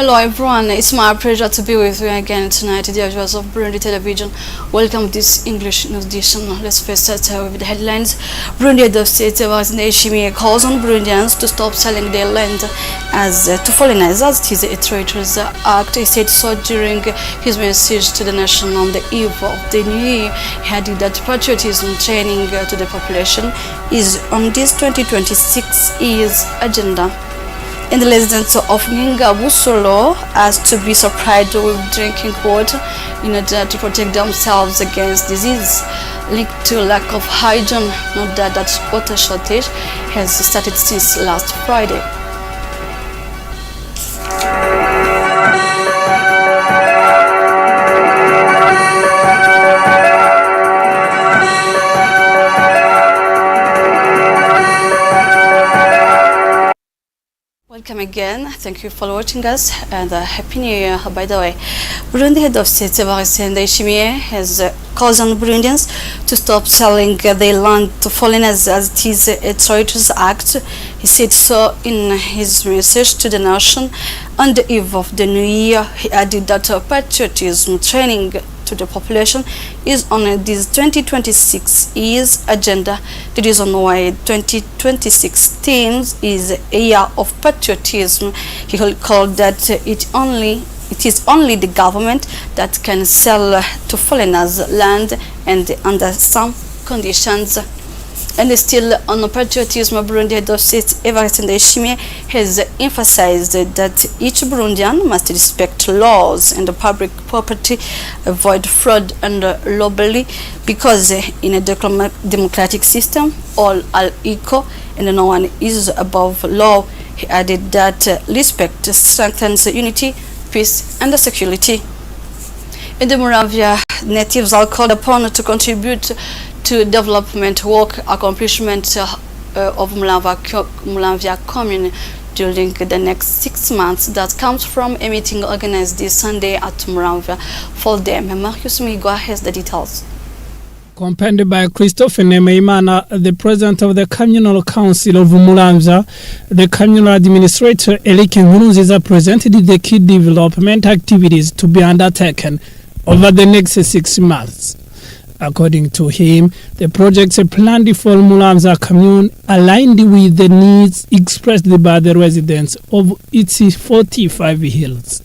Hello everyone, it's my pleasure to be with you again tonight, dear viewers of Burundi Television. Welcome to this English news edition. Let's first start with the headlines. Burundi head of state Ndayishimiye calls on Burundians to stop selling their land to foreigners as it is a traitors act. He said so during his message to the nation on the eve of the new year. He added that patriotism training to the population is on this 2026 year's agenda. And the residents of Busolo asked to be supplied with drinking water in order to protect themselves against disease linked to lack of hygiene. Note that water shortage has started since last Friday. Welcome again. Thank you for watching us and Happy New Year, by the way. Burundi head of state Ndayishimiye has called on Burundians to stop selling their land to foreigners as it is a traitors act. He said so in his message to the nation on the eve of the new year. He added that patriotism training to the population is on this 2026 year's agenda. The reason why 2026 themes is a year of patriotism. He called that it is only the government that can sell to foreigners land and under some conditions. And still on patriotism, Burundi head of state Ndayishimiye has emphasized that each Burundian must respect laws and public property, avoid fraud and robbery, because in a democratic system all are equal and no one is above law. He added that respect strengthens unity, peace and security. In the Muramvya, natives are called upon to contribute to development work accomplishment of Muramvya commune during the next 6 months. That comes from a meeting organized this Sunday at Muramvya. For them, Marcus Migwa has the details. Accompanied by Christophe Nemeimana, the president of the communal council of Muramvya, the communal administrator Elike Nkurunziza presented the key development activities to be undertaken over the next 6 months. According to him, the projects planned for Muramvya commune aligned with the needs expressed by the residents of its 45 hills.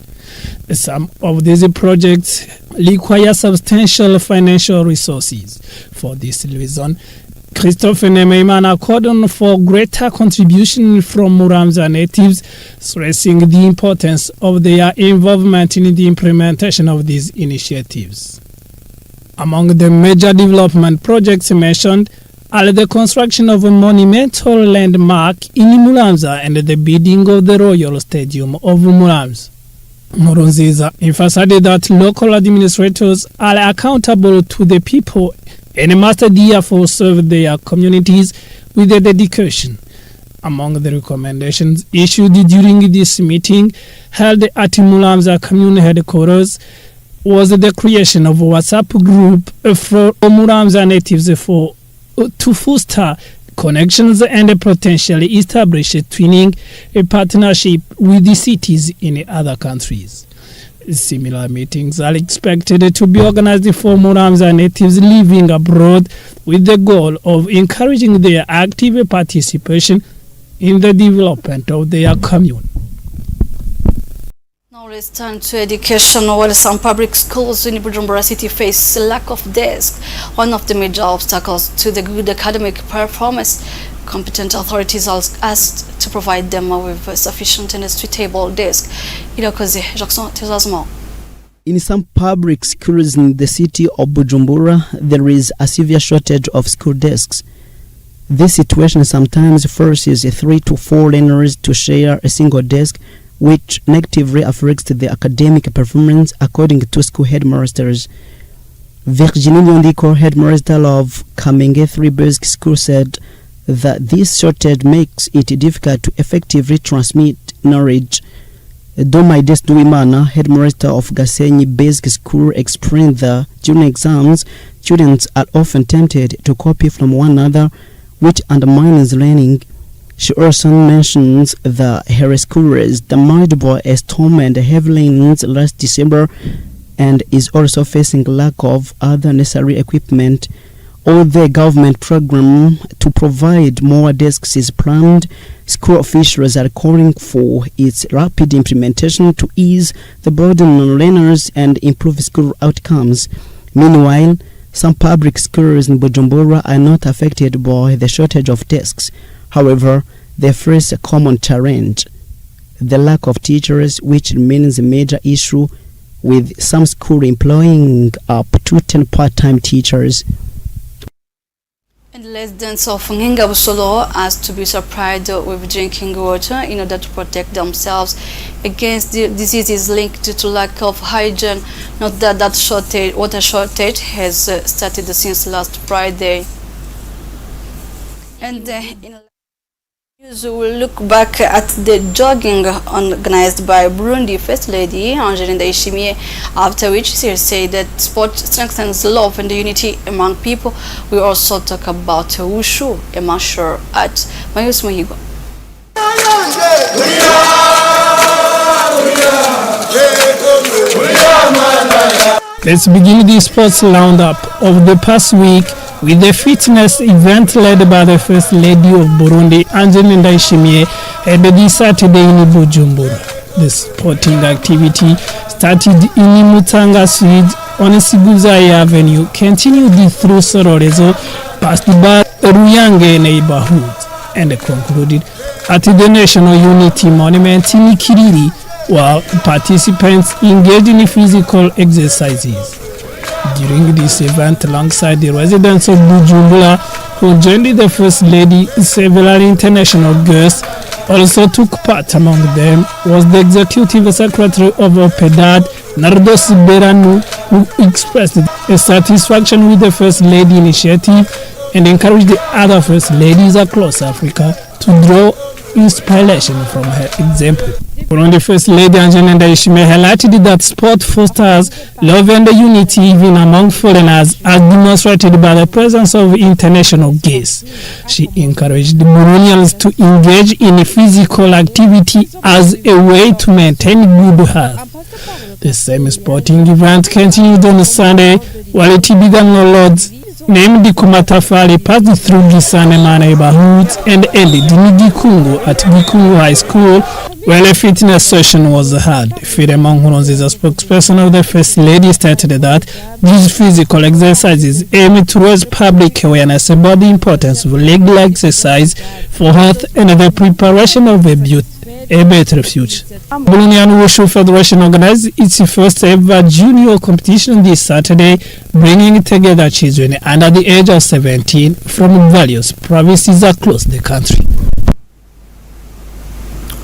Some of these projects require substantial financial resources. For this reason, Christophe Nemeimana called on for greater contribution from Muramvya natives, stressing the importance of their involvement in the implementation of these initiatives. Among the major development projects mentioned are the construction of a monumental landmark in Muramvya and the building of the Royal Stadium of Muramvya. Nkurunziza emphasized that local administrators are accountable to the people and must therefore serve their communities with dedication. Among the recommendations issued during this meeting held at Muramvya commune headquarters was the creation of a WhatsApp group for Muramvya natives to foster connections and potentially establish twinning a partnership with the cities in other countries. Similar meetings are expected to be organized for Muramvya natives living abroad with the goal of encouraging their active participation in the development of their commune. Now let's turn to education. While some public schools in Bujumbura city face lack of desks, one of the major obstacles to the good academic performance, competent authorities are asked to provide them with sufficient and suitable desks. In some public schools in the city of Bujumbura, there is a severe shortage of school desks. This situation sometimes forces 3 to 4 learners to share a single desk, which negatively affects the academic performance, according to school headmasters. Virginie Nyondiko, headmaster of Kamenge 3 Basic School, said that this shortage makes it difficult to effectively transmit knowledge. Domaides Duimana, headmaster of Gasenyi Basic School, explained that during exams, students are often tempted to copy from one another, which undermines learning. She also mentions the her school is damaged by a storm and heavy rains last December and is also facing lack of other necessary equipment. Although the government program to provide more desks is planned, school officials are calling for its rapid implementation to ease the burden on learners and improve school outcomes. Meanwhile, some public schools in Bujumbura are not affected by the shortage of desks. However, they face a common challenge: the lack of teachers, which remains a major issue, with some schools employing up to 10 part-time teachers. And residents of Ngingabusolo asked to be supplied with drinking water in order to protect themselves against the diseases linked to lack of hygiene. Note that water shortage has started since last Friday. And in news, we will look back at the jogging organized by Burundi First Lady Angeline Ndayishimiye, after which she said that sport strengthens love and unity among people. We also talk about wushu, a martial art. Mayus Muhigo. Let's begin the sports roundup of the past week with the fitness event led by the First Lady of Burundi, Angeline Ndayishimiye, held this Saturday in Bujumbura. The sporting activity started in Mutanga Street on Sibuzai Avenue, continued through Sororezo, past the Ruyange neighborhood, and concluded at the National Unity Monument in Ikiriri, while participants engaged in physical exercises. During this event, alongside the residents of Bujumbura who joined the First Lady, several international guests also took part. Among them was the Executive Secretary of OPEDAD, Nardos Beranu, who expressed a satisfaction with the First Lady initiative and encouraged the other First Ladies across Africa to draw inspiration from her example. Burundi First Lady Angeline Ndayishimiye highlighted that sport fosters love and unity even among foreigners, as demonstrated by the presence of international guests. She encouraged Burundians to engage in physical activity as a way to maintain good health. The same sporting event continued on Sunday, while it began on Lord's named Kumatafari passed through Gisanema neighborhoods and ended in Gikungu at Gikungu High School, where a fitness session was held. Firema Nkurunziza, spokesperson of the First Lady, stated that these physical exercises aim to raise public awareness about the importance of regular exercise for health and the preparation of a better future. Burundian Wushu Federation organized its first ever junior competition this Saturday, bringing together children under the age of 17 from various provinces across the country.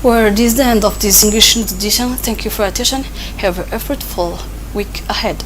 Well, this is the end of this English edition. Thank you for your attention. Have a fruitful week ahead.